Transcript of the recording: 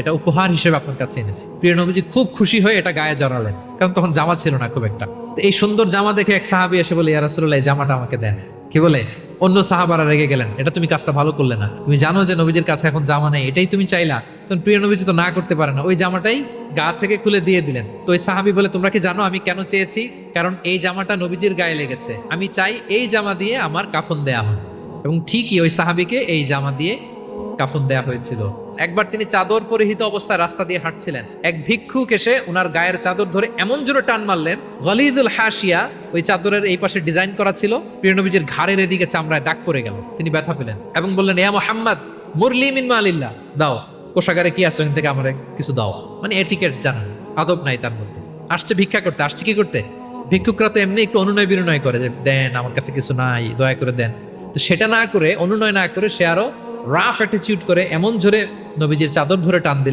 এটা উপহার হিসেবে আপনার কাছে এনেছি। প্রিয় নবীজি খুব খুশি হয়ে এটা গায়ে জড়ালেন, কারণ তখন জামা ছিল না খুব একটা। তো এই সুন্দর জামা দেখে এক সাহাবী এসে বলে, ইয়া রাসূলুল্লাহ, এই জামাটা আমাকে দেন। কি বলে? অন্য সাহাবারা রেগে গেলেন, এটা তুমি কাজটা ভালো করলে না, তুমি জানো যে নবীজির কাছে এখন জামা নেই, এটাই তুমি চাইলা। তখন প্রিয় নবীজি তো না করতে পারে না, ওই জামাটাই গা থেকে খুলে দিয়ে দিলেন। তো ওই সাহাবী বলে, তোমরা কি জানো আমি কেন চেয়েছি? কারণ এই জামাটা নবীজির গায়ে লেগেছে, আমি চাই এই জামা দিয়ে আমার কাফন দেয়া হয়। এবং ঠিকই ওই সাহাবীকে এই জামা দিয়ে কাফন দেয়া হয়েছিল। একবার তিনি চাদর পরিহিত অবস্থায় রাস্তা দিয়ে হাঁটছিলেন, এক ভিক্ষুক এসে ওনার গায়ের চাদর ধরে এমন জোরে টান মারলেন, গলিদুল হাসিয়া, ওই চাদরের এই পাশে ডিজাইন করা ছিল, প্রিয় নবীজির ঘাড়ের এদিকে চামড়ায় দাগ পড়ে গেল। তিনি ব্যথা পেলেন এবং বললেন, ইয়া মুহাম্মদ মুরলি মিন মালিল্লাহ, দাও কোষাগারে কি আছে ওখান থেকে আমার কিছু দাও। মানে এটিকেট জানেন, আদব নাই তার মধ্যে। আসছে ভিক্ষা করতে, আসছে কি করতে? ভিক্ষুকরা তো এমনি একটু অনুনয় বিনয় করে যে দেন, আমার কাছে কিছু নাই, দয়া করে দেন। তো সেটা না করে, অনুনয় না করে, সে আরো রাফ অ্যাটিটিউড করে এমন জোরে নবীজির চাদর ধরে টান দিল।